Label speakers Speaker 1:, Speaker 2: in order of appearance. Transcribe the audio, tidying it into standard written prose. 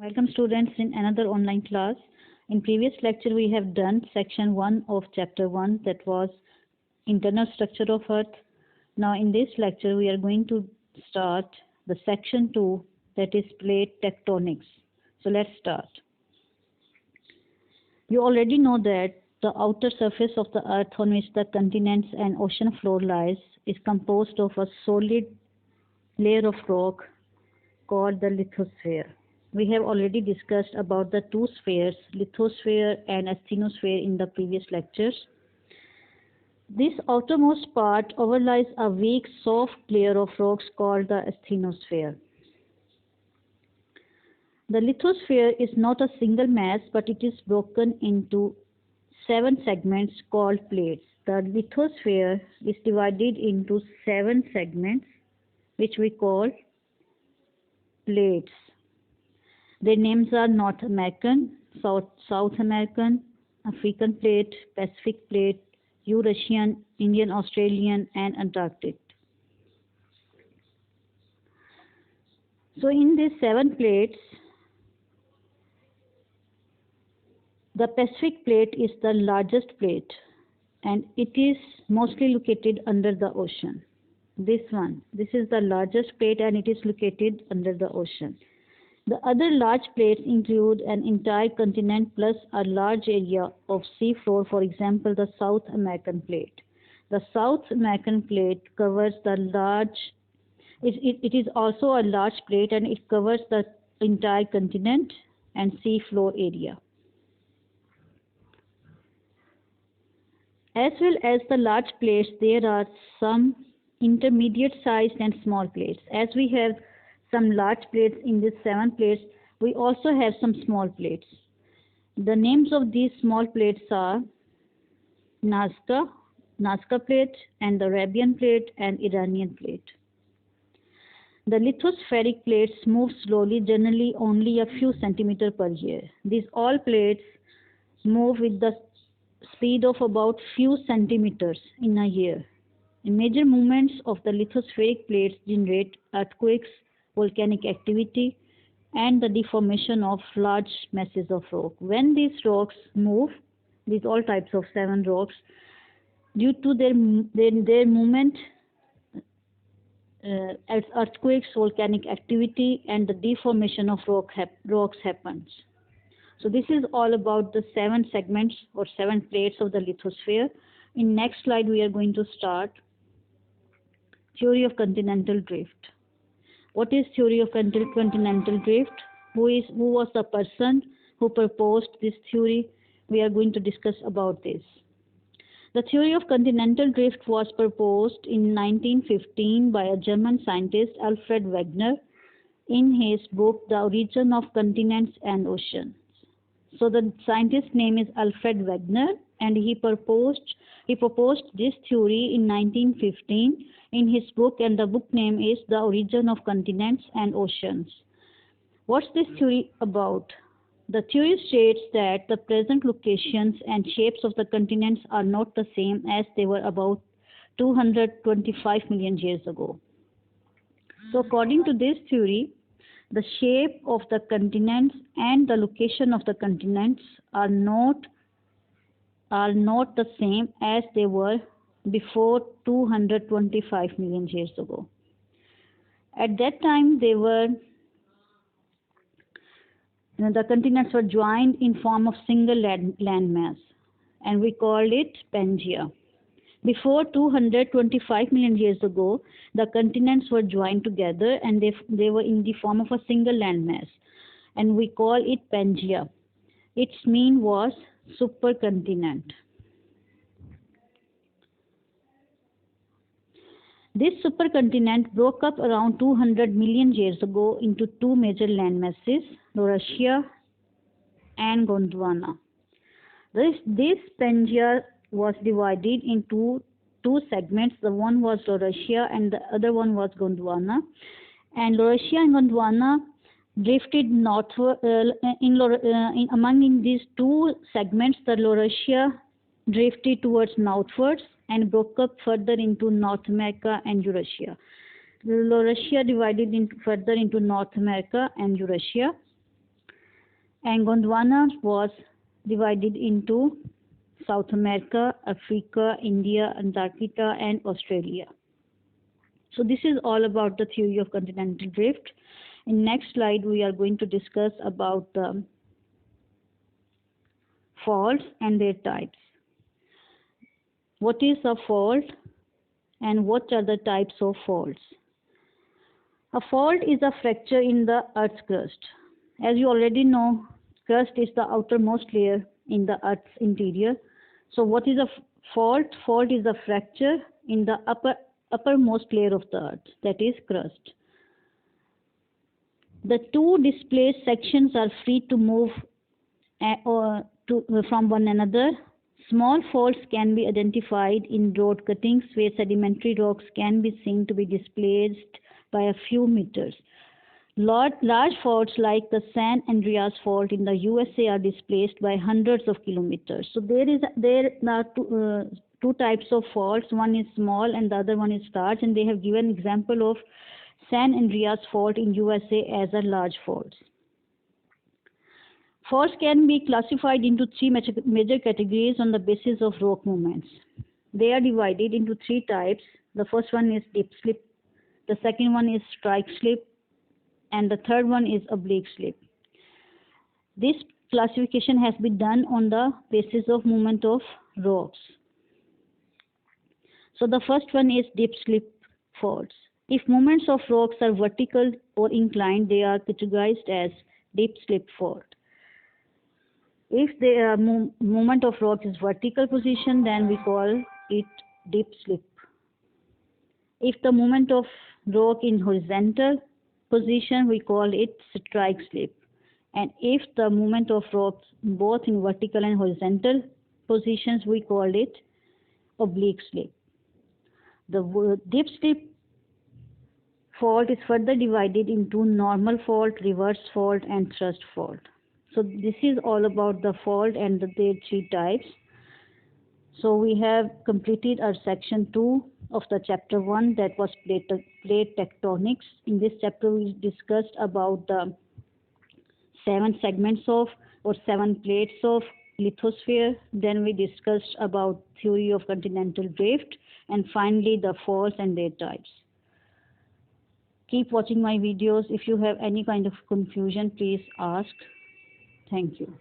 Speaker 1: Welcome students in another online class. In previous lecture we have done section 1 of chapter 1, that was internal structure of earth. Now in this lecture we are going to start the section 2, that is plate tectonics. So let's start. You already know that the outer surface of the earth on which the continents and ocean floor lies is composed of a solid layer of rock called the lithosphere. We have already discussed about the two spheres, lithosphere and asthenosphere, in the previous lectures. This outermost part overlies a weak, soft layer of rocks called the asthenosphere. The lithosphere is not a single mass, but it is broken into 7 segments called plates. The lithosphere is divided into 7 segments, which we call plates. Their names are North American, South American, African plate, Pacific plate, Eurasian, Indian, Australian, and Antarctic. So in these 7 plates, the Pacific plate is the largest plate, and it is mostly located under the ocean. This is the largest plate, and it is located under the ocean. The other large plates include an entire continent plus a large area of sea floor, for example, the South American plate. The South American plate covers it is also a large plate, and it covers the entire continent and sea floor area. As well as the large plates, there are some intermediate sized and small plates. As we have some large plates in these 7 plates, we also have some small plates. The names of these small plates are Nazca plate, and the Arabian plate and Iranian plate. The lithospheric plates move slowly, generally only a few centimeters per year. These all plates move with the speed of about few centimeters in a year. The major movements of the lithospheric plates generate earthquakes, volcanic activity, and the deformation of large masses of rock. When these rocks move, these all types of 7 rocks, due to their movement, as earthquakes, volcanic activity, and the deformation of rocks happens. So this is all about the 7 segments or 7 plates of the lithosphere. In next slide we are going to start theory of continental drift. What is theory of continental drift? Who was the person who proposed this theory? We are going to discuss about this. The theory of continental drift was proposed in 1915 by a German scientist, Alfred Wegener, in his book The Origin of Continents and Oceans. So the scientist's name is Alfred Wegener, and he proposed this theory in 1915 in his book, and the book name is The Origin of Continents and Oceans. What's this theory about? The theory states that the present locations and shapes of the continents are not the same as they were about 225 million years ago. So according to this theory, the shape of the continents and the location of the continents are not the same as they were before 225 million years ago. At that time, the continents were joined in form of single landmass, and we called it Pangea. Before 225 million years ago, the continents were joined together, and they were in the form of a single landmass, and we call it Pangea. Its mean was supercontinent. This supercontinent broke up around 200 million years ago into 2 major landmasses, Laurasia and Gondwana. This Pangea was divided into 2 segments. The one was Laurasia and the other one was Gondwana. And Laurasia and Gondwana drifted northward. Among these 2 segments, the Laurasia drifted towards northwards and broke up further into North America and Eurasia. Laurasia divided further into North America and Eurasia. And Gondwana was divided into South America, Africa, India, Antarctica, and Australia. So this is all about the theory of continental drift. In next slide, we are going to discuss about the faults and their types. What is a fault and what are the types of faults? A fault is a fracture in the Earth's crust. As you already know, crust is the outermost layer in the Earth's interior. So what is a fault? Fault is a fracture in the uppermost layer of the Earth, that is crust. The two displaced sections are free to move from one another. Small faults can be identified in road cuttings where sedimentary rocks can be seen to be displaced by a few meters. Large faults like the San Andreas Fault in the USA are displaced by hundreds of kilometers. So there are two types of faults. One is small and the other one is large, and they have given example of San Andreas Fault in USA as a large fault. Faults can be classified into three major categories on the basis of rock movements. They are divided into three types. The first one is dip slip, the second one is strike slip, and the third one is oblique slip. This classification has been done on the basis of movement of rocks. So the first one is dip slip faults. If movements of rocks are vertical or inclined, they are categorized as dip slip fault. If the movement of rock is vertical position, then we call it dip slip. If the movement of rock in horizontal position, we call it strike slip. And if the movement of rocks both in vertical and horizontal positions, we call it oblique slip. The dip slip fault is further divided into normal fault, reverse fault, and thrust fault. So this is all about the fault and their three types. So we have completed our section 2 of the chapter 1, that was plate tectonics. In this chapter we discussed about the 7 segments of or 7 plates of lithosphere. Then we discussed about theory of continental drift, and finally the faults and their types. Keep watching my videos. If you have any kind of confusion, please ask. Thank you.